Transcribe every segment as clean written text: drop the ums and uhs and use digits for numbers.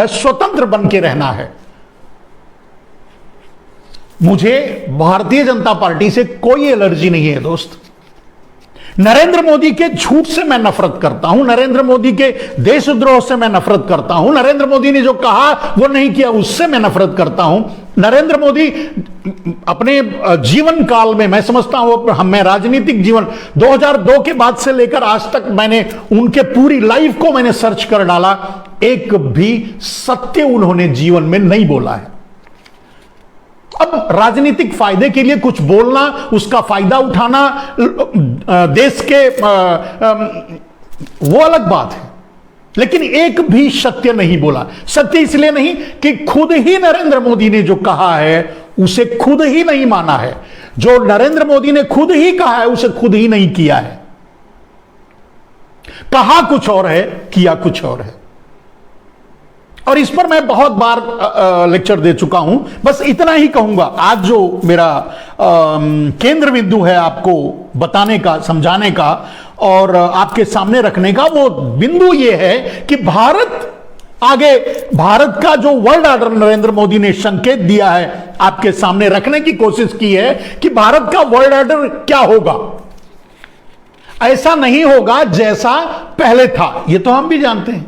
स्वतंत्र बन के रहना है। मुझे भारतीय जनता पार्टी से कोई एलर्जी नहीं है दोस्त। नरेंद्र मोदी के झूठ से मैं नफरत करता हूं, नरेंद्र मोदी के देशद्रोह से मैं नफरत करता हूं, नरेंद्र मोदी ने जो कहा वो नहीं किया उससे मैं नफरत करता हूं। नरेंद्र मोदी अपने जीवन काल में, मैं समझता हूं, मैं राजनीतिक जीवन 2002 के बाद से लेकर आज तक मैंने उनके पूरी लाइफ को मैंने सर्च कर डाला, एक भी सत्य उन्होंने जीवन में नहीं बोला है। अब राजनीतिक फायदे के लिए कुछ बोलना, उसका फायदा उठाना देश के वो अलग बात है, लेकिन एक भी सत्य नहीं बोला। सत्य इसलिए नहीं कि खुद ही नरेंद्र मोदी ने जो कहा है उसे खुद ही नहीं माना है, जो नरेंद्र मोदी ने खुद ही कहा है उसे खुद ही नहीं किया है। कहा कुछ और है, किया कुछ और है। और इस पर मैं बहुत बार लेक्चर दे चुका हूं, बस इतना ही कहूंगा। आज जो मेरा केंद्र बिंदु है आपको बताने का, समझाने का और आपके सामने रखने का, वो बिंदु ये है कि भारत का जो वर्ल्ड ऑर्डर नरेंद्र मोदी ने संकेत दिया है, आपके सामने रखने की कोशिश की है कि भारत का वर्ल्ड ऑर्डर क्या होगा। ऐसा नहीं होगा जैसा पहले था, ये तो हम भी जानते हैं,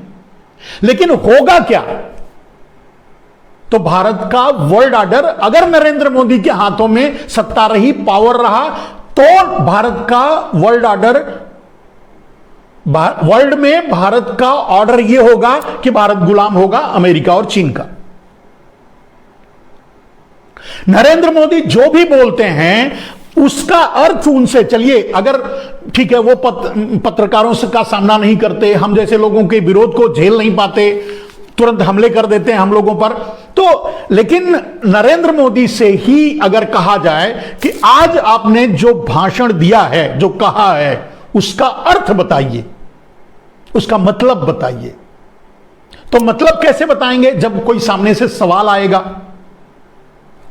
लेकिन होगा क्या? तो भारत का वर्ल्ड ऑर्डर अगर नरेंद्र मोदी के हाथों में सत्ता रही, पावर रहा, तो भारत का वर्ल्ड ऑर्डर, वर्ल्ड में भारत का ऑर्डर यह होगा कि भारत गुलाम होगा अमेरिका और चीन का। नरेंद्र मोदी जो भी बोलते हैं उसका अर्थ उनसे, चलिए अगर ठीक है वो पत्रकारों से का सामना नहीं करते, हम जैसे लोगों के विरोध को झेल नहीं पाते, तुरंत हमले कर देते हैं हम लोगों पर, तो लेकिन नरेंद्र मोदी से ही अगर कहा जाए कि आज आपने जो भाषण दिया है, जो कहा है, उसका अर्थ बताइए, उसका मतलब बताइए, तो मतलब कैसे बताएंगे? जब कोई सामने से सवाल आएगा।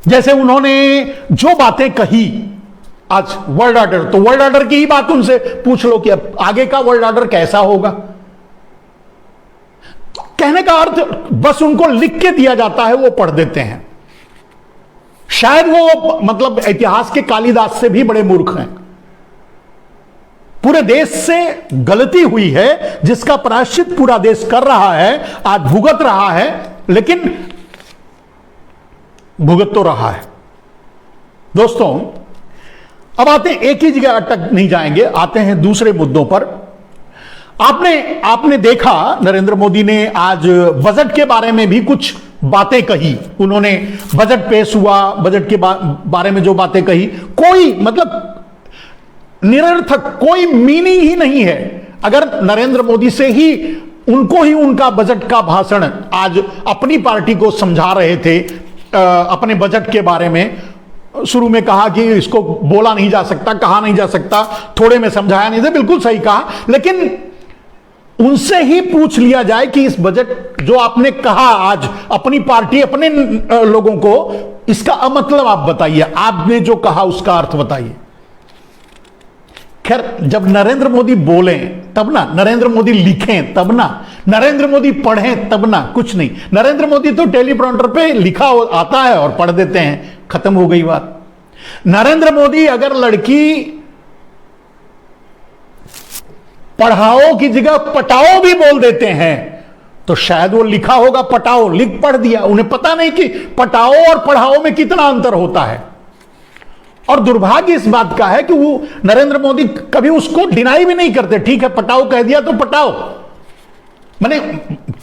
जैसे उन्होंने जो बातें कही आज वर्ल्ड ऑर्डर, तो वर्ल्ड ऑर्डर की ही बात उनसे पूछ लो कि अब आगे का वर्ल्ड ऑर्डर कैसा होगा। कहने का अर्थ बस उनको लिख के दिया जाता है, वो पढ़ देते हैं। शायद वो मतलब इतिहास के कालिदास से भी बड़े मूर्ख हैं। पूरे देश से गलती हुई है जिसका प्रायश्चित पूरा देश कर रहा है, आज भुगत रहा है, लेकिन भुगत तो रहा है। दोस्तों अब आते हैं, एक ही जगह अटक नहीं जाएंगे, आते हैं दूसरे मुद्दों पर। आपने देखा नरेंद्र मोदी ने आज बजट के बारे में भी कुछ बातें कही। उन्होंने बजट पेश हुआ, बजट के बारे में जो बातें कही, कोई मतलब निरर्थक, कोई मीनिंग ही नहीं है। अगर नरेंद्र मोदी से ही उनको ही उनका बजट का भाषण आज अपनी पार्टी को समझा रहे थे, अपने बजट के बारे में शुरू में कहा कि इसको बोला नहीं जा सकता, कहा नहीं जा सकता, थोड़े में समझाया नहीं था, बिल्कुल सही कहा, लेकिन उनसे ही पूछ लिया जाए कि इस बजट जो आपने कहा आज अपनी पार्टी, अपने लोगों को, इसका मतलब आप बताइए, आपने जो कहा उसका अर्थ बताइए। खैर जब नरेंद्र मोदी बोले तब ना, नरेंद्र मोदी लिखें तब ना, नरेंद्र मोदी पढ़ें तब ना, कुछ नहीं। नरेंद्र मोदी तो टेलीप्रॉम्प्टर पे लिखा आता है और पढ़ देते हैं, खत्म हो गई बात। नरेंद्र मोदी अगर लड़की पढ़ाओ की जगह पटाओ भी बोल देते हैं तो शायद वो लिखा होगा पटाओ, लिख पढ़ दिया, उन्हें पता नहीं कि पटाओ और पढ़ाओ में कितना अंतर होता है। और दुर्भाग्य इस बात का है कि वो नरेंद्र मोदी कभी उसको डिनाई भी नहीं करते। ठीक है पटाओ कह दिया तो पटाओ, मैंने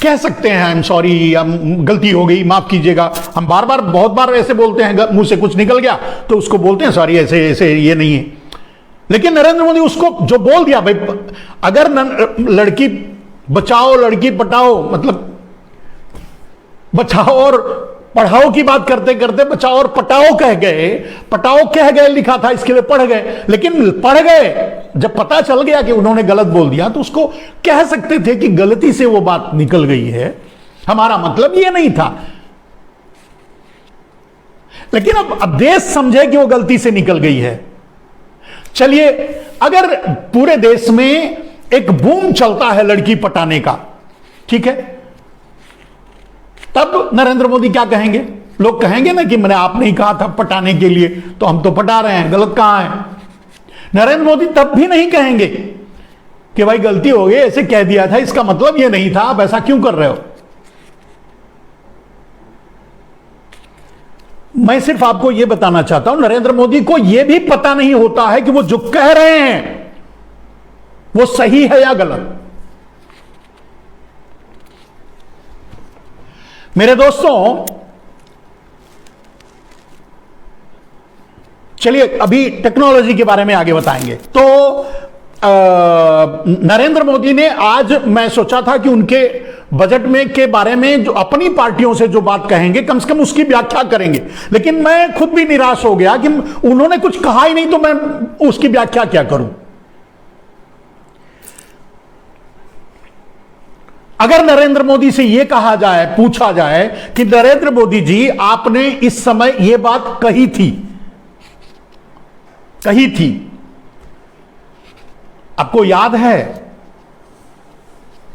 कह सकते हैं आई एम सॉरी, गलती हो गई, माफ कीजिएगा। हम बार बार बहुत बार ऐसे बोलते हैं, मुंह से कुछ निकल गया तो उसको बोलते हैं सॉरी, ऐसे ऐसे ये नहीं है। लेकिन नरेंद्र मोदी उसको जो बोल दिया, भाई अगर लड़की बचाओ लड़की पटाओ, मतलब बचाओ और पढ़ाओ की बात करते करते बचाओ और पटाओ कह गए, पटाओ कह गए लिखा था, इसके लिए पढ़ गए। लेकिन पढ़ गए, जब पता चल गया कि उन्होंने गलत बोल दिया तो उसको कह सकते थे कि गलती से वो बात निकल गई है, हमारा मतलब ये नहीं था। लेकिन अब देश समझे कि वो गलती से निकल गई है। चलिए अगर पूरे देश में एक बूम चलता है लड़की पटाने का, ठीक है, तब नरेंद्र मोदी क्या कहेंगे? लोग कहेंगे ना कि मैंने आपने ही कहा था पटाने के लिए, तो हम तो पटा रहे हैं, गलत कहां है? नरेंद्र मोदी तब भी नहीं कहेंगे कि भाई गलती हो गई, ऐसे कह दिया था, इसका मतलब ये नहीं था, आप ऐसा क्यों कर रहे हो? मैं सिर्फ आपको यह बताना चाहता हूं, नरेंद्र मोदी को यह भी पता नहीं होता है कि वो जो कह रहे हैं वो सही है या गलत। मेरे दोस्तों, चलिए अभी टेक्नोलॉजी के बारे में आगे बताएंगे। तो नरेंद्र मोदी ने आज, मैं सोचा था कि उनके बजट में के बारे में जो अपनी पार्टियों से जो बात कहेंगे कम से कम उसकी व्याख्या करेंगे, लेकिन मैं खुद भी निराश हो गया कि उन्होंने कुछ कहा ही नहीं, तो मैं उसकी व्याख्या क्या करूं। अगर नरेंद्र मोदी से यह कहा जाए, पूछा जाए कि नरेंद्र मोदी जी आपने इस समय यह बात कही थी, आपको याद है?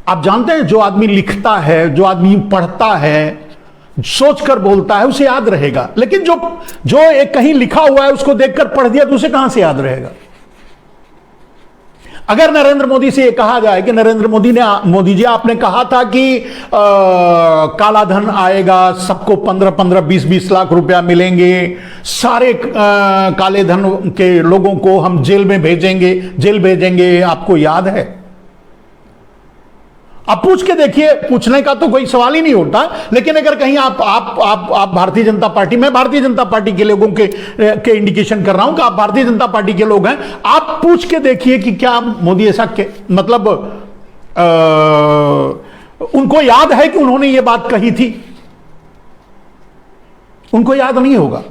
आप जानते हैं जो आदमी लिखता है, जो आदमी पढ़ता है, सोचकर बोलता है, उसे याद रहेगा, लेकिन जो एक कहीं लिखा हुआ है उसको देखकर पढ़ दिया तो उसे कहां से याद रहेगा? अगर नरेंद्र मोदी से यह कहा जाए कि नरेंद्र मोदी जी आपने कहा था कि काला धन आएगा, सबको 15-15, 20-20 लाख रुपया मिलेंगे, सारे काले धन के लोगों को हम जेल भेजेंगे, आपको याद है? आप पूछ के देखिए, पूछने का तो कोई सवाल ही नहीं होता, लेकिन अगर कहीं आप भारतीय जनता पार्टी, मैं भारतीय जनता पार्टी के लोगों के इंडिकेशन कर रहा हूं कि आप भारतीय जनता पार्टी के लोग हैं, आप पूछ के देखिए कि क्या मोदी ऐसा मतलब उनको याद है कि उन्होंने ये बात कही थी? उनको याद नहीं होगा।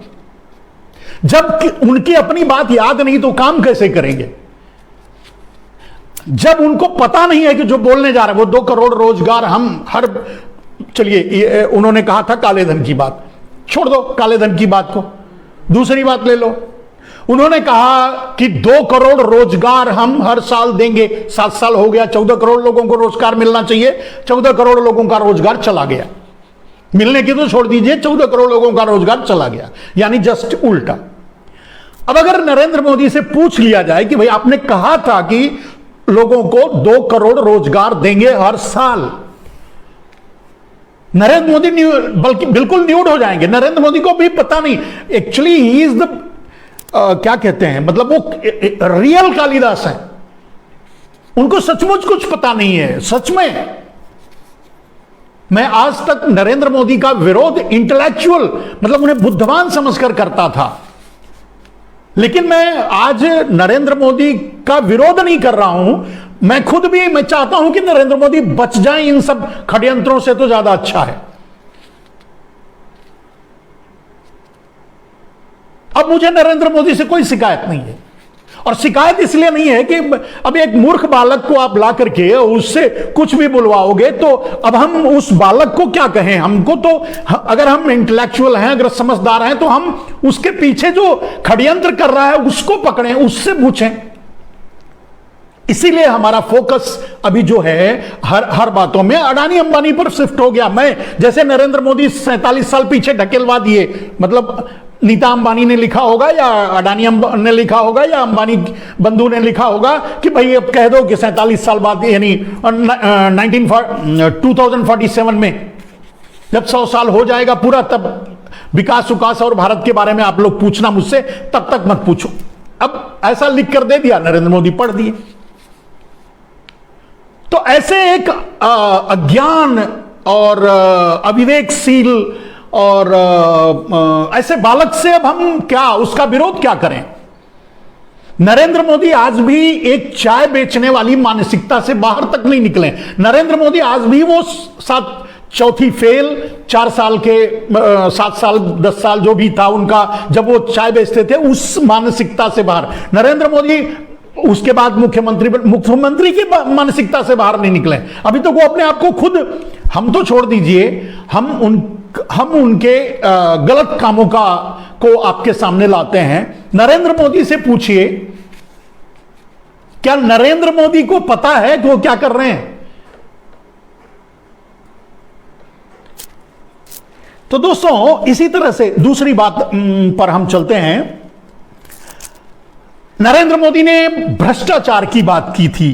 जब उनकी अपनी बात याद नहीं तो काम कैसे करेंगे? जब उनको पता नहीं है कि जो बोलने जा रहे हैं वो 2 करोड़ रोजगार हम हर, चलिए उन्होंने कहा था काले धन की बात, छोड़ दो काले धन की बात को, दूसरी बात ले लो। उन्होंने कहा कि 2 करोड़ रोजगार हम हर साल देंगे, 7 साल हो गया, 14 करोड़ लोगों को रोजगार मिलना चाहिए, 14 करोड़ लोगों का रोजगार चला गया, मिलने की तो छोड़ दीजिए, 14 करोड़ लोगों का रोजगार चला गया, यानी जस्ट उल्टा। अब अगर नरेंद्र मोदी से पूछ लिया जाए कि भाई आपने कहा था कि लोगों को 2 करोड़ रोजगार देंगे हर साल, नरेंद्र मोदी बल्कि बिल्कुल न्यूड हो जाएंगे। नरेंद्र मोदी को भी पता नहीं, एक्चुअली ही इज द क्या कहते हैं, मतलब वो रियल कालिदास है, उनको सचमुच कुछ पता नहीं है। सच में मैं आज तक नरेंद्र मोदी का विरोध इंटेलेक्चुअल, मतलब उन्हें बुद्धिमान समझकर करता था, लेकिन मैं आज नरेंद्र मोदी का विरोध नहीं कर रहा हूं, मैं खुद भी मैं चाहता हूं कि नरेंद्र मोदी बच जाएं इन सब षड्यंत्रों से, तो ज्यादा अच्छा है। अब मुझे नरेंद्र मोदी से कोई शिकायत नहीं है, और शिकायत इसलिए नहीं है कि अब एक मूर्ख बालक को आप ला करके उससे कुछ भी बुलवाओगे तो अब हम उस बालक को क्या कहें? हमको तो, अगर हम इंटेलेक्चुअल हैं, अगर समझदार हैं, तो हम उसके पीछे जो षड्यंत्र कर रहा है उसको पकड़ें, उससे पूछें। इसीलिए हमारा फोकस अभी जो है हर बातों में अडानी अंबानी पर शिफ्ट हो गया। मैं जैसे नरेंद्र मोदी 47 साल पीछे ढकेलवा दिए, मतलब नीता अंबानी ने लिखा होगा या अडानी ने लिखा होगा या अंबानी बंधु ने लिखा होगा कि भाई अब कह दो कि 47 साल बाद, यानी 2047 में जब 100 साल हो जाएगा पूरा, तब विकास उकास और भारत के बारे में आप लोग पूछना मुझसे, तब तक मत पूछो। अब ऐसा लिख कर दे दिया, नरेंद्र मोदी पढ़ दिए। तो ऐसे एक अज्ञान और अविवेकशील और ऐसे बालक से अब हम क्या, उसका विरोध क्या करें? नरेंद्र मोदी आज भी एक चाय बेचने वाली मानसिकता से बाहर तक नहीं निकले। नरेंद्र मोदी आज भी वो 7 फेल, 4 साल के 7 साल 10 साल जो भी था उनका, जब वो चाय बेचते थे, उस मानसिकता से बाहर नरेंद्र मोदी, उसके बाद मुख्यमंत्री की मानसिकता से बाहर नहीं निकले। अभी तो वो अपने आप को खुद, हम तो छोड़ दीजिए, हम उनके गलत कामों को आपके सामने लाते हैं। नरेंद्र मोदी से पूछिए, क्या नरेंद्र मोदी को पता है कि वो क्या कर रहे हैं? तो दोस्तों इसी तरह से दूसरी बात पर हम चलते हैं। नरेंद्र मोदी ने भ्रष्टाचार की बात की थी,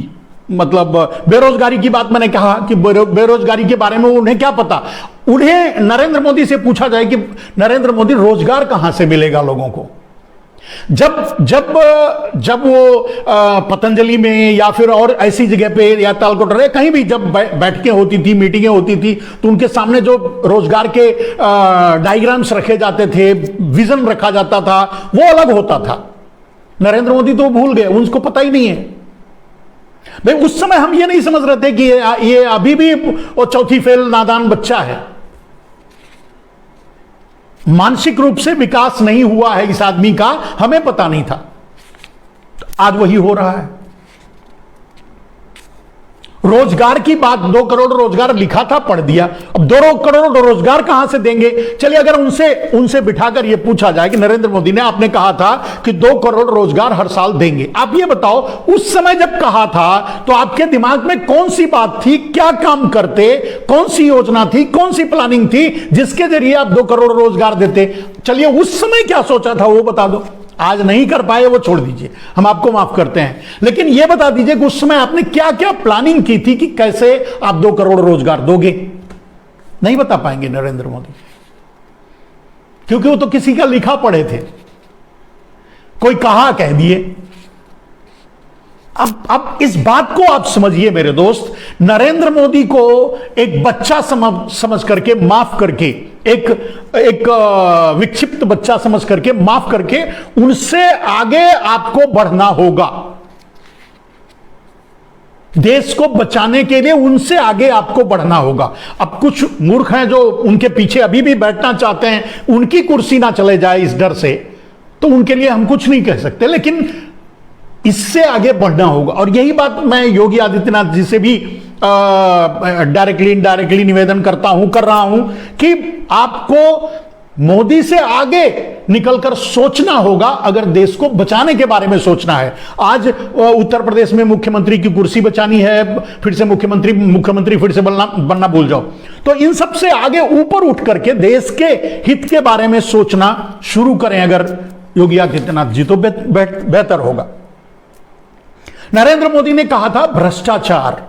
मतलब बेरोजगारी की बात मैंने कहा कि बेरोजगारी के बारे में उन्हें क्या पता। उन्हें नरेंद्र मोदी से पूछा जाए कि नरेंद्र मोदी रोजगार कहां से मिलेगा लोगों को। जब जब जब वो पतंजलि में या फिर और ऐसी जगह पे या तालकोटरा कहीं भी जब बैठकें होती थी, मीटिंगें होती थी, तो उनके सामने जो रोजगार के डायग्राम्स रखे जाते थे, विजन रखा जाता था, वो अलग होता था। नरेंद्र मोदी तो भूल गए, उनको पता ही नहीं है भाई। उस समय हम ये नहीं समझ रहे थे कि ये अभी भी वो चौथी फेल नादान बच्चा है। मानसिक रूप से विकास नहीं हुआ है इस आदमी का, हमें पता नहीं था। आज वही हो रहा है। रोजगार की बात, 2 करोड़ रोजगार लिखा था, पढ़ दिया। अब 2 करोड़ रोजगार कहां से देंगे? चलिए अगर उनसे बिठाकर यह पूछा जाए कि नरेंद्र मोदी ने आपने कहा था कि 2 करोड़ रोजगार हर साल देंगे, आप ये बताओ उस समय जब कहा था तो आपके दिमाग में कौन सी बात थी, क्या काम करते, कौन सी योजना थी, कौन सी प्लानिंग थी जिसके जरिए आप 2 करोड़ रोजगार देते? चलिए उस समय क्या सोचा था वो बता दो। आज नहीं कर पाए वो छोड़ दीजिए, हम आपको माफ करते हैं, लेकिन यह बता दीजिए कि उस समय आपने क्या क्या प्लानिंग की थी कि कैसे आप 2 करोड़ रोजगार दोगे। नहीं बता पाएंगे नरेंद्र मोदी, क्योंकि वो तो किसी का लिखा पढ़े थे, कोई कहा कह दिए। अब इस बात को आप समझिए मेरे दोस्त, नरेंद्र मोदी को एक बच्चा समझ करके, माफ करके, एक विक्षिप्त बच्चा समझ करके, माफ करके, उनसे आगे आपको बढ़ना होगा। देश को बचाने के लिए उनसे आगे आपको बढ़ना होगा। अब कुछ मूर्ख हैं जो उनके पीछे अभी भी बैठना चाहते हैं, उनकी कुर्सी ना चले जाए इस डर से, तो उनके लिए हम कुछ नहीं कह सकते, लेकिन इससे आगे बढ़ना होगा। और यही बात मैं योगी आदित्यनाथ जी से भी डायरेक्टली इनडायरेक्टली निवेदन कर रहा हूं कि आपको मोदी से आगे निकलकर सोचना होगा अगर देश को बचाने के बारे में सोचना है। आज उत्तर प्रदेश में मुख्यमंत्री की कुर्सी बचानी है, फिर से मुख्यमंत्री फिर से बनना भूल जाओ। तो इन सब से आगे ऊपर उठ करके देश के हित के बारे में सोचना शुरू करें अगर योगी आदित्यनाथ जी, तो बेहतर होगा। नरेंद्र मोदी ने कहा था भ्रष्टाचार।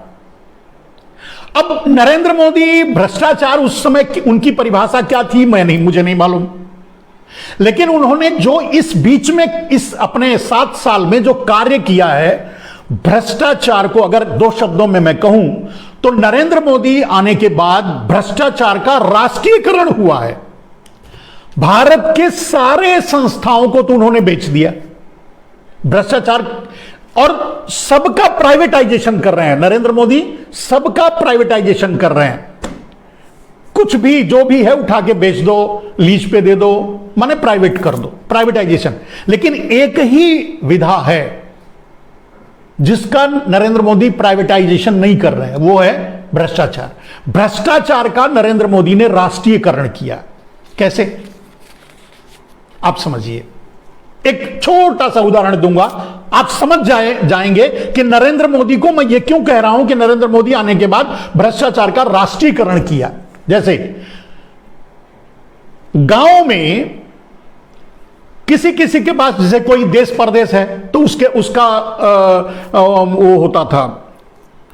अब नरेंद्र मोदी, भ्रष्टाचार उस समय उनकी परिभाषा क्या थी मुझे नहीं मालूम, लेकिन उन्होंने जो इस बीच में इस अपने 7 साल में जो कार्य किया है, भ्रष्टाचार को अगर 2 शब्दों में मैं कहूं तो नरेंद्र मोदी आने के बाद भ्रष्टाचार का राष्ट्रीयकरण हुआ है। भारत के सारे संस्थाओं को तो उन्होंने बेच दिया, भ्रष्टाचार, और सबका प्राइवेटाइजेशन कर रहे हैं नरेंद्र मोदी, सबका प्राइवेटाइजेशन कर रहे हैं। कुछ भी जो भी है उठा के बेच दो, लीज पे दे दो, माने प्राइवेट कर दो, प्राइवेटाइजेशन। लेकिन एक ही विधा है जिसका नरेंद्र मोदी प्राइवेटाइजेशन नहीं कर रहे हैं, वो है भ्रष्टाचार। भ्रष्टाचार का नरेंद्र मोदी ने राष्ट्रीयकरण किया। कैसे? आप समझिए, एक छोटा सा उदाहरण दूंगा, आप समझ जाएंगे कि नरेंद्र मोदी को मैं ये क्यों कह रहा हूं कि नरेंद्र मोदी आने के बाद भ्रष्टाचार का राष्ट्रीयकरण किया। जैसे गांव में किसी के पास, जैसे कोई देश परदेश है तो उसका वो होता था,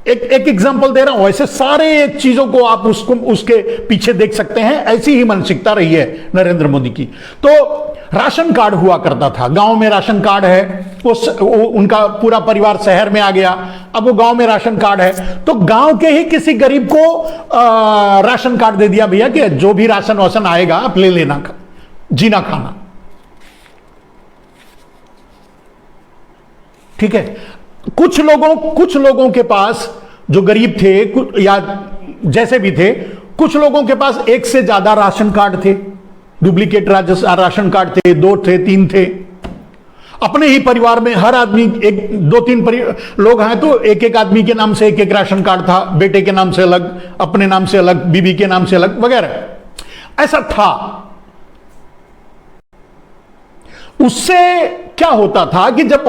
एक एग्जांपल दे रहा हूं, ऐसे सारे चीजों को आप उसके पीछे देख सकते हैं। ऐसी ही मानसिकता रही है नरेंद्र मोदी की। तो राशन कार्ड हुआ करता था, गांव में राशन कार्ड है, उनका पूरा परिवार शहर में आ गया, अब वो गांव में राशन कार्ड है, तो गांव के ही किसी गरीब को राशन कार्ड दे दिया, भैया कि जो भी राशन वाशन आएगा आप ले लेना, जीना खाना। ठीक है, कुछ लोगों के पास जो गरीब थे या जैसे भी थे, कुछ लोगों के पास एक से ज्यादा राशन कार्ड थे, डुप्लीकेट राशन कार्ड थे, 2 थे, 3 थे। अपने ही परिवार में हर आदमी, 1-2-3 लोग हैं तो एक आदमी के नाम से एक राशन कार्ड था, बेटे के नाम से अलग, अपने नाम से अलग, बीबी के नाम से अलग वगैरह, ऐसा था। उससे क्या होता था कि जब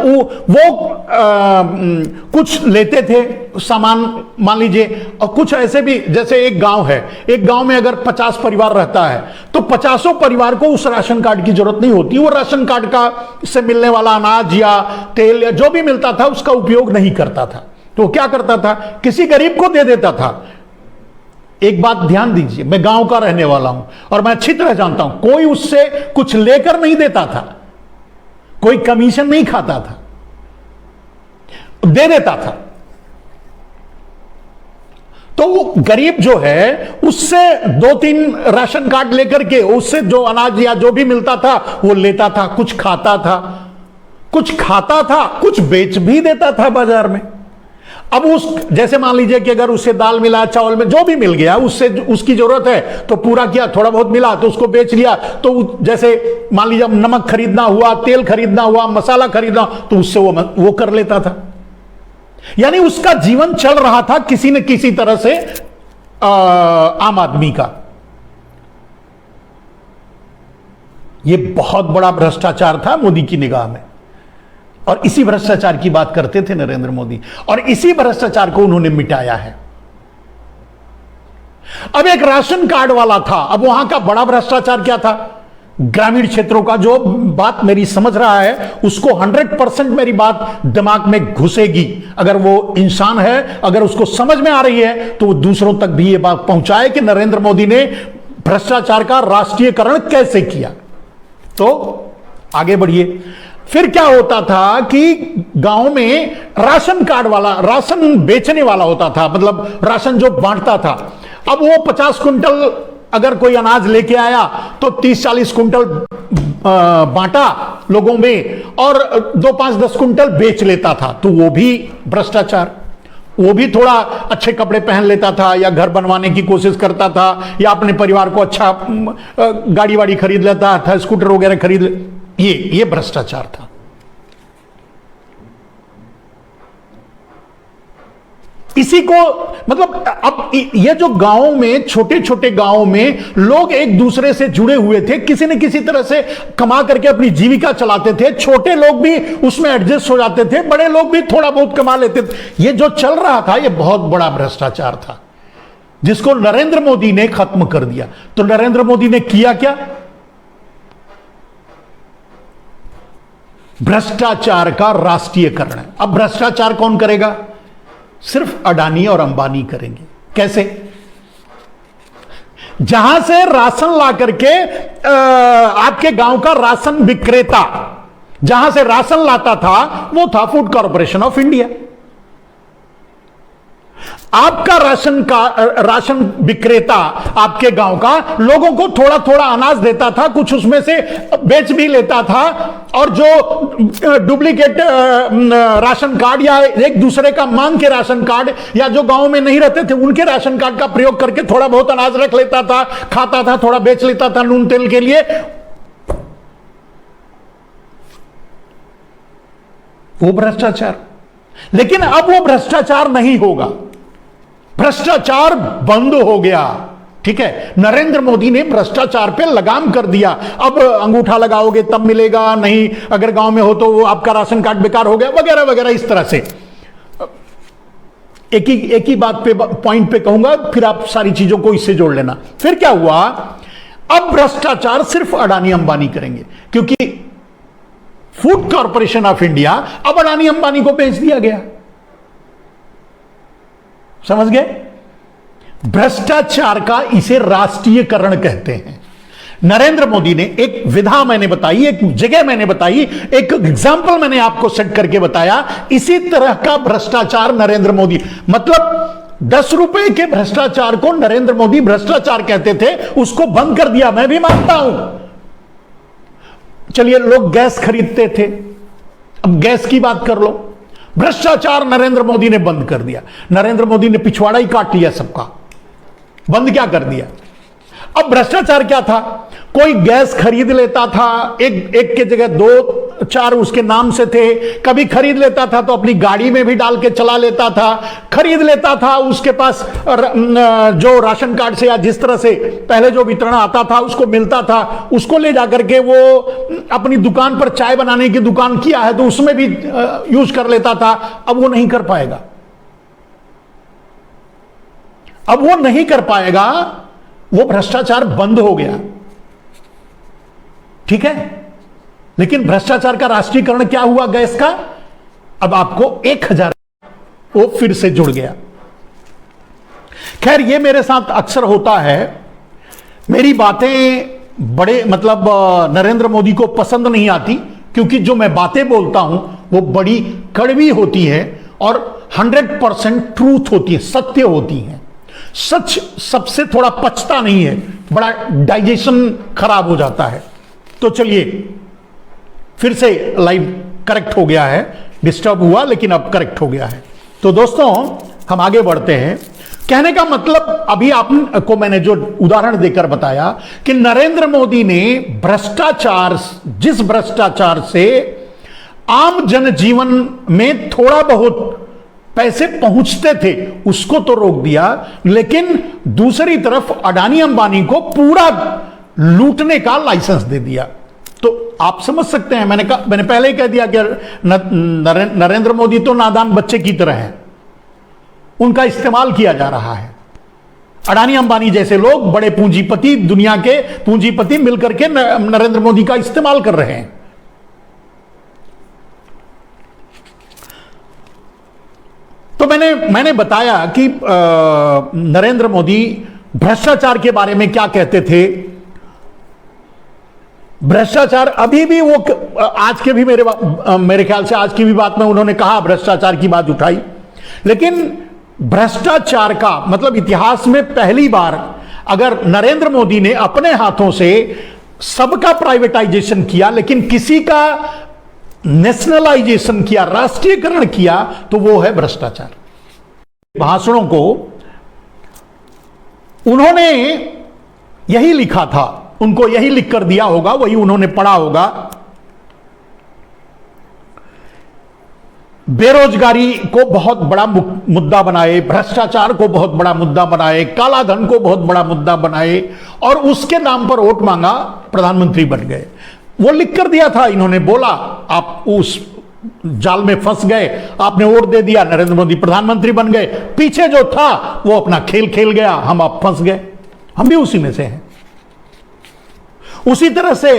कुछ लेते थे सामान, मान लीजिए, और कुछ ऐसे भी, जैसे एक गांव है, एक गांव में अगर 50 परिवार रहता है तो 50 परिवार को उस राशन कार्ड की जरूरत नहीं होती। वो राशन कार्ड का से मिलने वाला अनाज या तेल या जो भी मिलता था उसका उपयोग नहीं करता था। तो क्या करता था, किसी गरीब को दे देता था। एक बात ध्यान दीजिए, मैं गांव का रहने वाला हूं और मैं अच्छी तरह जानता हूं, कोई उससे कुछ लेकर नहीं देता था, कोई कमीशन नहीं खाता था, दे देता था। तो वो गरीब जो है उससे 2-3 राशन कार्ड लेकर के उससे जो अनाज या जो भी मिलता था वो लेता था, कुछ खाता था, कुछ बेच भी देता था बाजार में। अब जैसे मान लीजिए कि अगर उससे दाल मिला, चावल में जो भी मिल गया, उससे उसकी जरूरत है तो पूरा किया, थोड़ा बहुत मिला तो उसको बेच लिया। तो जैसे मान लीजिए नमक खरीदना हुआ, तेल खरीदना हुआ, मसाला खरीदना, तो उससे वो कर लेता था। यानी उसका जीवन चल रहा था किसी न किसी तरह से आम आदमी का। यह बहुत बड़ा भ्रष्टाचार था मोदी की निगाह में, और इसी भ्रष्टाचार की बात करते थे नरेंद्र मोदी, और इसी भ्रष्टाचार को उन्होंने मिटाया है। अब एक राशन कार्ड वाला था, अब वहां का बड़ा भ्रष्टाचार क्या था, ग्रामीण क्षेत्रों का, जो बात मेरी समझ रहा है उसको 100% मेरी बात दिमाग में घुसेगी। अगर वो इंसान है, अगर उसको समझ में आ रही है तो वो दूसरों तक भी ये बात पहुंचाए कि नरेंद्र मोदी ने भ्रष्टाचार का राष्ट्रीयकरण कैसे किया। तो आगे बढ़िए। फिर क्या होता था कि गांव में राशन कार्ड वाला, राशन बेचने वाला होता था, मतलब राशन जो बांटता था। अब वो 50 कुंटल अगर कोई अनाज लेके आया तो 30-40 कुंटल बांटा लोगों में, और 2-5-10 कुंटल बेच लेता था। तो वो भी भ्रष्टाचार। वो भी थोड़ा अच्छे कपड़े पहन लेता था, या घर बनवाने की कोशिश करता था, या अपने परिवार को अच्छा गाड़ी वाड़ी खरीद लेता था, स्कूटर वगैरह खरीद ले। ये भ्रष्टाचार था। इसी को मतलब अब ये जो गांव में, छोटे छोटे गांव में लोग एक दूसरे से जुड़े हुए थे, किसी न किसी तरह से कमा करके अपनी जीविका चलाते थे। छोटे लोग भी उसमें एडजस्ट हो जाते थे, बड़े लोग भी थोड़ा बहुत कमा लेते थे। ये जो चल रहा था ये बहुत बड़ा भ्रष्टाचार था, जिसको नरेंद्र मोदी ने खत्म कर दिया। तो नरेंद्र मोदी ने किया क्या, भ्रष्टाचार का राष्ट्रीयकरण। अब भ्रष्टाचार कौन करेगा, सिर्फ अडानी और अंबानी करेंगे। कैसे, जहां से राशन ला करके आपके गांव का राशन विक्रेता जहां से राशन लाता था वो था फूड कॉर्पोरेशन ऑफ इंडिया। आपका राशन विक्रेता आपके गांव का लोगों को थोड़ा थोड़ा अनाज देता था, कुछ उसमें से बेच भी लेता था, और जो डुप्लीकेट राशन कार्ड या एक दूसरे का मांग के राशन कार्ड, या जो गांव में नहीं रहते थे उनके राशन कार्ड का प्रयोग करके थोड़ा बहुत अनाज रख लेता था, खाता था, थोड़ा बेच लेता था नून तेल के लिए। वो भ्रष्टाचार। लेकिन अब वो भ्रष्टाचार नहीं होगा, भ्रष्टाचार बंद हो गया। ठीक है, नरेंद्र मोदी ने भ्रष्टाचार पे लगाम कर दिया। अब अंगूठा लगाओगे तब मिलेगा, नहीं अगर गांव में हो तो वो आपका राशन कार्ड बेकार हो गया, वगैरह वगैरह। इस तरह से एक ही बात पे, पॉइंट पे कहूंगा, फिर आप सारी चीजों को इससे जोड़ लेना। फिर क्या हुआ, अब भ्रष्टाचार सिर्फ अडानी अंबानी करेंगे, क्योंकि फूड कॉर्पोरेशन ऑफ इंडिया अब अडानी अंबानी को बेच दिया गया। समझ गए, भ्रष्टाचार का इसे राष्ट्रीयकरण कहते हैं। नरेंद्र मोदी ने एक विधा मैंने बताई, एक जगह मैंने बताई, एक एग्जाम्पल मैंने आपको सेट करके बताया। इसी तरह का भ्रष्टाचार नरेंद्र मोदी, मतलब 10 रुपए के भ्रष्टाचार को नरेंद्र मोदी भ्रष्टाचार कहते थे, उसको बंद कर दिया। मैं भी मानता हूं। चलिए, लोग गैस खरीदते थे, अब गैस की बात कर लो, भ्रष्टाचार नरेंद्र मोदी ने बंद कर दिया। नरेंद्र मोदी ने पिछवाड़ा ही काट लिया सबका, बंद क्या कर दिया। अब भ्रष्टाचार क्या था, कोई गैस खरीद लेता था, एक के जगह 2 चार उसके नाम से थे। कभी खरीद लेता था तो अपनी गाड़ी में भी डाल के चला लेता था, खरीद लेता था, उसके पास जो राशन कार्ड से या जिस तरह से पहले जो वितरण आता था उसको मिलता था, उसको ले जाकर के वो अपनी दुकान पर, चाय बनाने की दुकान किया है तो उसमें भी यूज कर लेता था। अब वो नहीं कर पाएगा, अब वो नहीं कर पाएगा, वो भ्रष्टाचार बंद हो गया, ठीक है। लेकिन भ्रष्टाचार का राष्ट्रीयकरण क्या हुआ गैस का? अब आपको 1000 वो फिर से जुड़ गया। खैर, ये मेरे साथ अक्सर होता है, मेरी बातें बड़े मतलब नरेंद्र मोदी को पसंद नहीं आती, क्योंकि जो मैं बातें बोलता हूं वो बड़ी कड़वी होती है और 100% ट्रूथ होती है, सत्य होती है। सच सबसे थोड़ा पचता नहीं है, बड़ा डाइजेशन खराब हो जाता है। तो चलिए, फिर से लाइव करेक्ट हो गया है, डिस्टर्ब हुआ लेकिन अब करेक्ट हो गया है। तो दोस्तों, हम आगे बढ़ते हैं। कहने का मतलब, अभी आपको मैंने जो उदाहरण देकर बताया कि नरेंद्र मोदी ने भ्रष्टाचार, जिस भ्रष्टाचार से आम जनजीवन में थोड़ा बहुत पैसे पहुंचते थे उसको तो रोक दिया, लेकिन दूसरी तरफ अडानी अंबानी को पूरा लूटने का लाइसेंस दे दिया। तो आप समझ सकते हैं, मैंने पहले ही कह दिया कि नरेंद्र मोदी तो नादान बच्चे की तरह है, उनका इस्तेमाल किया जा रहा है। अडानी अंबानी जैसे लोग, बड़े पूंजीपति, दुनिया के पूंजीपति मिलकर के नरेंद्र मोदी का इस्तेमाल कर रहे हैं। तो मैंने बताया कि नरेंद्र मोदी भ्रष्टाचार के बारे में क्या कहते थे। भ्रष्टाचार अभी भी वो, आज के भी मेरे ख्याल से आज की भी बात में उन्होंने कहा, भ्रष्टाचार की बात उठाई, लेकिन भ्रष्टाचार का मतलब इतिहास में पहली बार अगर नरेंद्र मोदी ने अपने हाथों से सबका प्राइवेटाइजेशन किया लेकिन किसी का नेशनलाइजेशन किया, राष्ट्रीयकरण किया, तो वो है भ्रष्टाचार। भाषणों को उन्होंने यही लिखा था, उनको यही लिख कर दिया होगा, वही उन्होंने पढ़ा होगा। बेरोजगारी को बहुत बड़ा मुद्दा बनाए, भ्रष्टाचार को बहुत बड़ा मुद्दा बनाए, काला धन को बहुत बड़ा मुद्दा बनाए और उसके नाम पर वोट मांगा, प्रधानमंत्री बन गए। वो लिख कर दिया था, इन्होंने बोला, आप उस जाल में फंस गए, आपने वोट दे दिया, नरेंद्र मोदी प्रधानमंत्री बन गए। पीछे जो था वो अपना खेल खेल गया, हम आप फंस गए। हम भी उसी में से हैं। उसी तरह से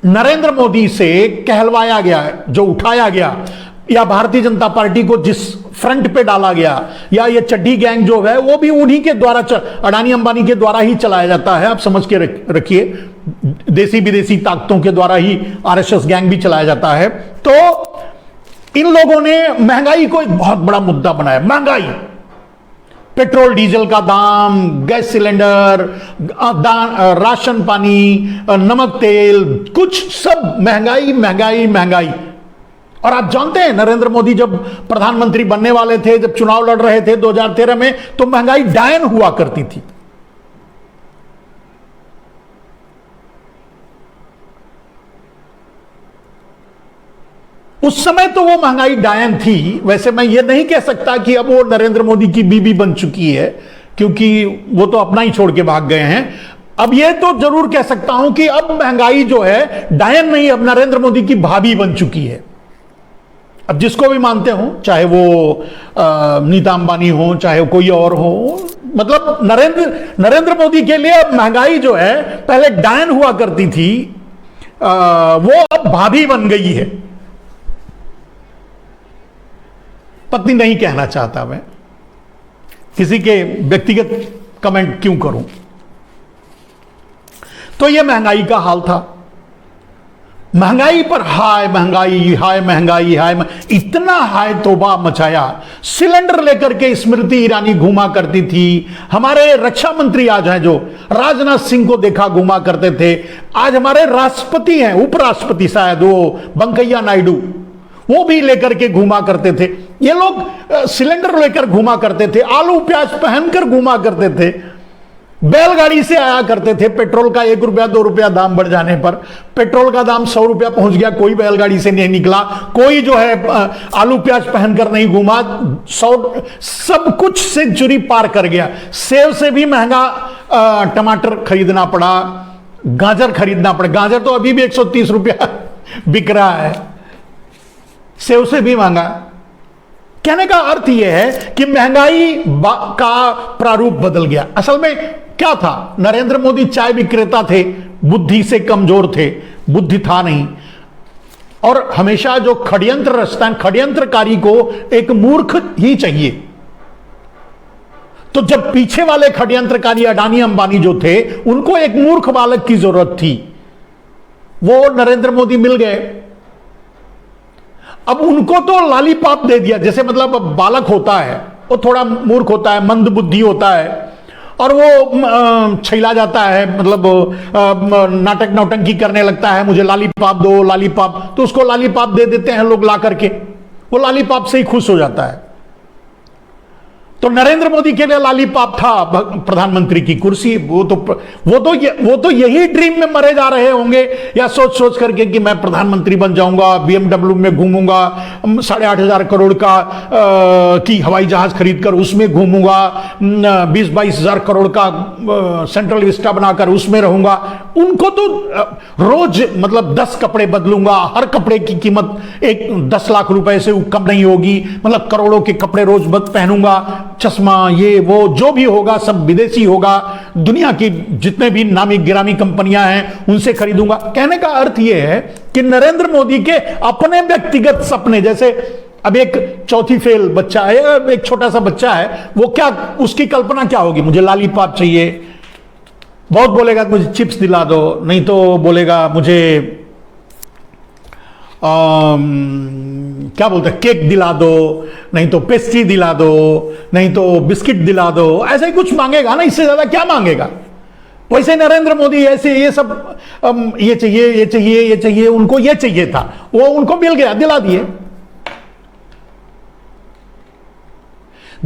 नरेंद्र मोदी से कहलवाया गया, जो उठाया गया, या भारतीय जनता पार्टी को जिस फ्रंट पे डाला गया, या ये चड्डी गैंग जो है वो भी उन्हीं के द्वारा, अडानी अंबानी के द्वारा ही चलाया जाता है। आप समझ के रखिए, देसी विदेशी ताकतों के द्वारा ही आरएसएस गैंग भी चलाया जाता है। तो इन लोगों ने महंगाई को एक बहुत बड़ा मुद्दा बनाया। महंगाई, पेट्रोल डीजल का दाम, गैस सिलेंडर, राशन पानी, नमक तेल, कुछ सब महंगाई महंगाई महंगाई। और आप जानते हैं, नरेंद्र मोदी जब प्रधानमंत्री बनने वाले थे, जब चुनाव लड़ रहे थे 2013 में, तो महंगाई डायन हुआ करती थी। उस समय तो वो महंगाई डायन थी। वैसे मैं ये नहीं कह सकता कि अब वो नरेंद्र मोदी की बीबी बन चुकी है, क्योंकि वो तो अपना ही छोड़ के भाग गए हैं। अब ये तो जरूर कह सकता हूं कि अब महंगाई जो है डायन नहीं, अब नरेंद्र मोदी की भाभी बन चुकी है। अब जिसको भी मानते हो, चाहे वो नीता अंबानी हो, चाहे कोई और हो, मतलब नरेंद्र मोदी के लिए अब महंगाई जो है, पहले डायन हुआ करती थी, वो अब भाभी बन गई है। पत्नी नहीं कहना चाहता मैं, किसी के व्यक्तिगत कमेंट क्यों करूं। तो यह महंगाई का हाल था। महंगाई पर हाय महंगाई, हाय महंगाई, इतना हाय तौबा मचाया। सिलेंडर लेकर के स्मृति ईरानी घूमा करती थी। हमारे रक्षा मंत्री आज हैं जो राजनाथ सिंह को देखा घूमा करते थे। आज हमारे राष्ट्रपति हैं, उपराष्ट्रपति शायद, वो वेंकैया नायडू, वो भी लेकर के घूमा करते थे। ये लोग सिलेंडर लेकर घूमा करते थे, आलू प्याज पहनकर घूमा करते थे। बैलगाड़ी से आया करते थे। पेट्रोल का 1 रुपया 2 रुपया दाम बढ़ जाने पर पेट्रोल का दाम 100 रुपया पहुंच गया, कोई बैलगाड़ी से नहीं निकला, कोई जो है आलू प्याज पहनकर नहीं घूमा, 100 सब कुछ सेंचुरी पार कर गया। सेब से भी महंगा टमाटर खरीदना पड़ा, गाजर खरीदना पड़ा। गाजर तो अभी भी 130 रुपया बिक रहा है, सेब से भी महंगा। कहने का अर्थ यह है कि महंगाई का प्रारूप बदल गया। असल में क्या था, नरेंद्र मोदी चाय विक्रेता थे, बुद्धि से कमजोर थे, बुद्धि था नहीं। और हमेशा जो षड्यंत्र रचता है, षड्यंत्रकारी को एक मूर्ख ही चाहिए। तो जब पीछे वाले षड्यंत्रकारी अडानी अंबानी जो थे, उनको एक मूर्ख बालक की जरूरत थी, वो नरेंद्र मोदी मिल गए। अब उनको तो लॉलीपॉप दे दिया, जैसे मतलब बालक होता है वो थोड़ा मूर्ख होता है, मंद बुद्धि होता है, और वो छैला जाता है, मतलब नाटक नौटंकी करने लगता है, मुझे लॉलीपॉप दो लॉलीपॉप, तो उसको लॉलीपॉप दे देते हैं लोग ला करके, वो लॉलीपॉप से ही खुश हो जाता है। तो नरेंद्र मोदी के लिए लॉलीपॉप था प्रधानमंत्री की कुर्सी। वो तो यही ड्रीम में मरे जा रहे होंगे, या सोच सोच करके कि मैं प्रधानमंत्री बन जाऊंगा, बीएमडब्ल्यू में घूमूंगा, 8,500 करोड़ का की हवाई जहाज खरीदकर उसमें घूमूंगा, 20-22 हजार करोड़ का सेंट्रल विस्टा बनाकर उसमें रहूंगा। उनको तो रोज मतलब 10 कपड़े बदलूंगा, हर कपड़े की कीमत 10 लाख रुपए से कम नहीं होगी, मतलब करोड़ों के कपड़े रोज पहनूंगा, चश्मा ये वो जो भी होगा सब विदेशी होगा, दुनिया की जितने भी नामी गिरामी कंपनियां हैं उनसे खरीदूंगा। कहने का अर्थ यह है कि नरेंद्र मोदी के अपने व्यक्तिगत सपने, जैसे अब एक चौथी फेल बच्चा है, एक छोटा सा बच्चा है, वो क्या, उसकी कल्पना क्या होगी, मुझे लॉलीपॉप चाहिए, बहुत बोलेगा मुझे चिप्स दिला दो, नहीं तो बोलेगा मुझे क्या बोलते हैं केक दिला दो, नहीं तो पेस्ट्री दिला दो, नहीं तो बिस्किट दिला दो, ऐसा ही कुछ मांगेगा ना, इससे ज्यादा क्या मांगेगा। वैसे नरेंद्र मोदी ऐसे ये सब ये चाहिए ये चाहिए ये चाहिए, उनको ये चाहिए था, वो उनको मिल गया, दिला दिए।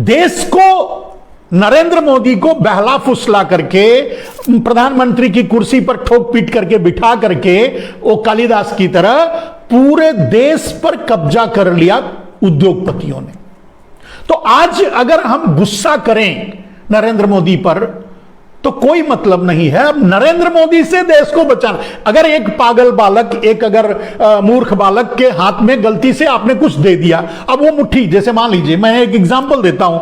देश को नरेंद्र मोदी को बहला फुसला करके प्रधानमंत्री की कुर्सी पर ठोक पीट करके बिठा करके वो कालिदास की तरह पूरे देश पर कब्जा कर लिया उद्योगपतियों ने। तो आज अगर हम गुस्सा करें नरेंद्र मोदी पर तो कोई मतलब नहीं है। अब नरेंद्र मोदी से देश को बचाना, अगर एक पागल बालक, एक अगर मूर्ख बालक के हाथ में गलती से आपने कुछ दे दिया, अब वो मुट्ठी, जैसे मान लीजिए मैं एक एग्जांपल देता हूं,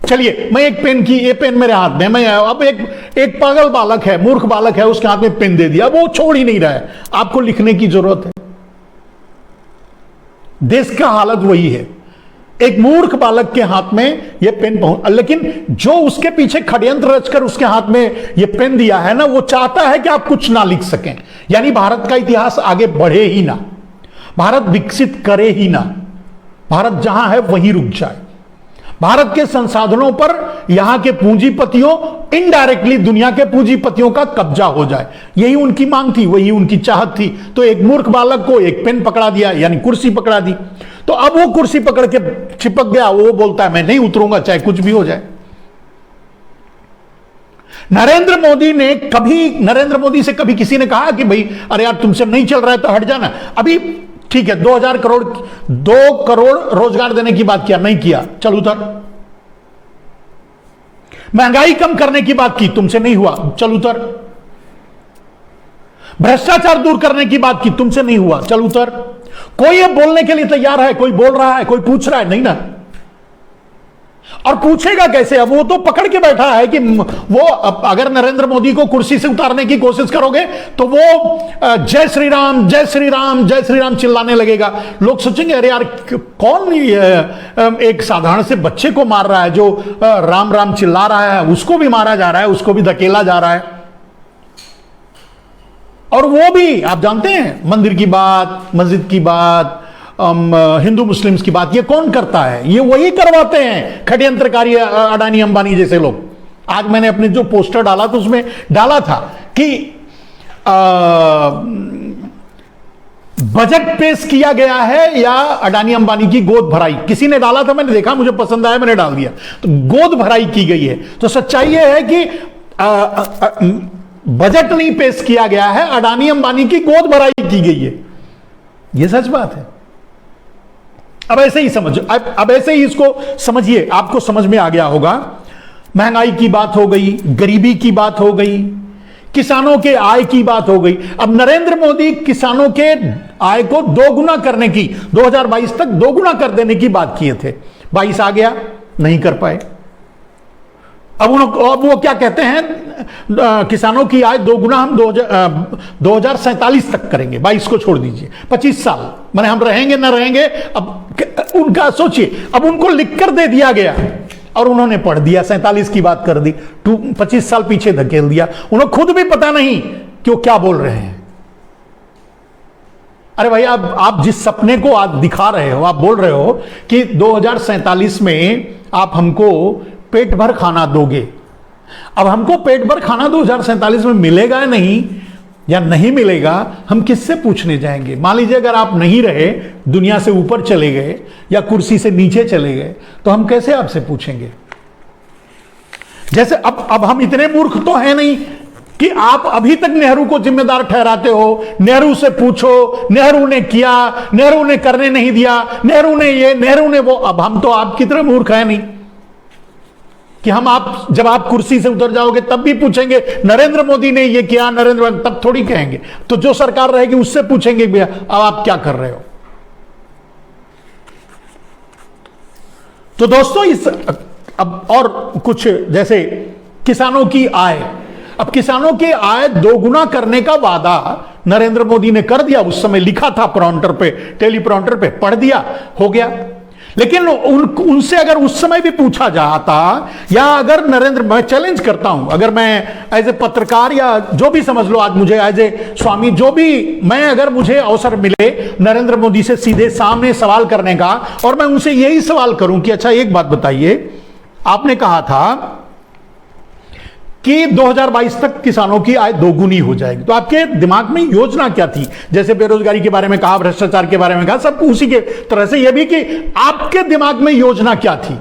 चलिए मैं एक पेन की, ये पेन मेरे हाथ में, मैं अब एक पागल बालक है, मूर्ख बालक है, उसके हाथ में पेन दे दिया, वो छोड़ ही नहीं रहा है, आपको लिखने की जरूरत है। देश का हालत वही है, एक मूर्ख बालक के हाथ में यह पेन पहुंच, लेकिन जो उसके पीछे षड्यंत्र रचकर उसके हाथ में यह पेन दिया है ना, वो चाहता है कि आप कुछ ना लिख सकें, यानी भारत का इतिहास आगे बढ़े ही ना, भारत विकसित करे ही ना, भारत जहां है वहीं रुक जाए। भारत के संसाधनों पर यहां के पूंजीपतियों, इनडायरेक्टली दुनिया के पूंजीपतियों का कब्जा हो जाए, यही उनकी मांग थी, वही उनकी चाहत थी। तो एक मूर्ख बालक को एक पेन पकड़ा दिया, यानी कुर्सी पकड़ा दी, तो अब वो कुर्सी पकड़ के चिपक गया, वो बोलता है मैं नहीं उतरूंगा चाहे कुछ भी हो जाए। नरेंद्र मोदी से कभी किसी ने कहा कि भाई अरे यार तुमसे नहीं चल रहा है तो हट जाना। अभी ठीक है 2 करोड़ रोजगार देने की बात किया, नहीं किया, चल उतर। महंगाई कम करने की बात की, तुमसे नहीं हुआ, चल उतर। भ्रष्टाचार दूर करने की बात की, तुमसे नहीं हुआ, चल उतर। कोई ये बोलने के लिए तैयार है, कोई बोल रहा है, कोई पूछ रहा है, नहीं ना। और पूछेगा कैसे, अब वो तो पकड़ के बैठा है कि वो, अगर नरेंद्र मोदी को कुर्सी से उतारने की कोशिश करोगे तो वो जय श्री राम जय श्री राम जय श्री राम चिल्लाने लगेगा। लोग सोचेंगे अरे यार कौन एक साधारण से बच्चे को मार रहा है, जो राम राम चिल्ला रहा है, उसको भी मारा जा रहा है, उसको भी धकेला जा रहा है। और वो भी आप जानते हैं, मंदिर की बात, मस्जिद की बात, हिंदू मुस्लिम्स की बात, ये कौन करता है? ये वही करवाते हैं षड्यंत्रकारी अडानी अंबानी जैसे लोग। आज मैंने अपने जो पोस्टर डाला तो उसमें डाला था कि बजट पेश किया गया है या अडानी अंबानी की गोद भराई। किसी ने डाला था, मैंने देखा, मुझे पसंद आया, मैंने डाल दिया। तो गोद भराई की गई है। तो सच्चाई यह है कि बजट नहीं पेश किया गया है, अडानी अंबानी की गोद भराई की गई है। यह सच बात है। अब ऐसे ही समझ, अब ऐसे ही इसको समझिए, आपको समझ में आ गया होगा। महंगाई की बात हो गई, गरीबी की बात हो गई, किसानों के आय की बात हो गई। अब नरेंद्र मोदी किसानों के आय को दोगुना करने की, 2022 तक दोगुना कर देने की बात किए थे। 22 आ गया, नहीं कर पाए। अब वो क्या कहते हैं, किसानों की आय दोगुना हम 2047 तक करेंगे। 22 को छोड़ दीजिए, 25 साल माने हम रहेंगे ना रहेंगे। अब उनका सोचिए, अब उनको लिखकर दे दिया गया और उन्होंने पढ़ दिया, 47 की बात कर दी, 25 साल पीछे धकेल दिया। उन्हें खुद भी पता नहीं कि वो क्या बोल रहे हैं। अरे भाई, आप जिस सपने को आज दिखा रहे हो, आप बोल रहे हो कि 2047 में आप हमको पेट भर खाना दोगे। अब हमको पेट भर खाना 2047 में मिलेगा या नहीं मिलेगा, हम किससे पूछने जाएंगे? मान लीजिए अगर आप नहीं रहे, दुनिया से ऊपर चले गए या कुर्सी से नीचे चले गए, तो हम कैसे आपसे पूछेंगे? जैसे अब हम इतने मूर्ख तो हैं नहीं कि आप अभी तक नेहरू को जिम्मेदार ठहराते हो। नेहरू से पूछो, नेहरू ने किया, नेहरू ने करने नहीं दिया, नेहरू ने ये, नेहरू ने वो। अब हम तो आपकी तरह मूर्ख हैं नहीं कि हम जब आप कुर्सी से उतर जाओगे तब भी पूछेंगे नरेंद्र मोदी ने ये किया, नरेंद्र मोदी, तब थोड़ी कहेंगे। तो जो सरकार रहेगी उससे पूछेंगे भैया अब आप क्या कर रहे हो। तो दोस्तों, अब और कुछ, जैसे किसानों की आय, अब किसानों की आय दोगुना करने का वादा नरेंद्र मोदी ने कर दिया। उस समय लिखा था प्रॉन्टर पे, टेलीप्रॉन्टर पे, पढ़ दिया, हो गया। लेकिन उनसे अगर उस समय भी पूछा जाता, या अगर मैं चैलेंज करता हूं, अगर मैं एज ए पत्रकार या जो भी समझ लो, आज मुझे एज ए स्वामी, जो भी मैं, अगर मुझे अवसर मिले नरेंद्र मोदी से सीधे सामने सवाल करने का, और मैं उनसे यही सवाल करूं कि अच्छा एक बात बताइए, आपने कहा था कि 2022 तक किसानों की आय दोगुनी हो जाएगी, तो आपके दिमाग में योजना क्या थी? जैसे बेरोजगारी के बारे में कहा, भ्रष्टाचार के बारे में कहा, सब उसी के तरह से यह भी कि आपके दिमाग में योजना क्या थी?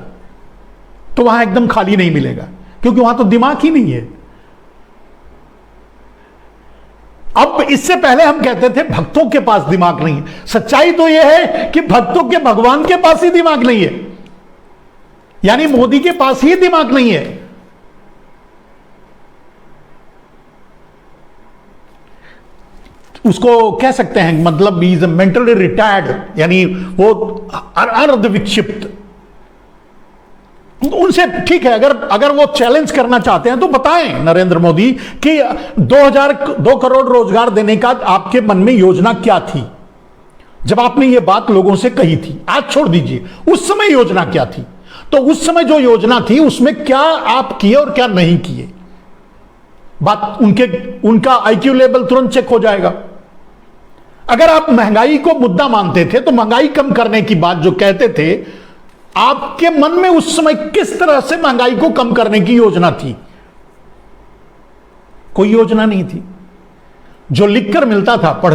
तो वहां एकदम खाली नहीं मिलेगा, क्योंकि वहां तो दिमाग ही नहीं है। अब इससे पहले हम कहते थे भक्तों के पास दिमाग नहीं है। सच्चाई तो यह है कि भक्तों के भगवान के पास ही दिमाग नहीं है, यानी मोदी के पास ही दिमाग नहीं है। उसको कह सकते हैं, मतलब इज मेंटली रिटायर्ड, यानी वो अर्ध विक्षिप्त। उनसे ठीक है, अगर वो चैलेंज करना चाहते हैं तो बताएं नरेंद्र मोदी कि 2 करोड़ रोजगार देने का आपके मन में योजना क्या थी जब आपने ये बात लोगों से कही थी। आज छोड़ दीजिए, उस समय योजना क्या थी। तो उस समय जो योजना थी उसमें क्या आप किए और क्या नहीं किए, बात उनका आईक्यू लेवल तुरंत चेक हो जाएगा। अगर आप महंगाई को मुद्दा मानते थे तो महंगाई कम करने की बात जो कहते थे, आपके मन में उस समय किस तरह से महंगाई को कम करने की योजना थी? कोई योजना नहीं थी। जो लिखकर मिलता था, पढ़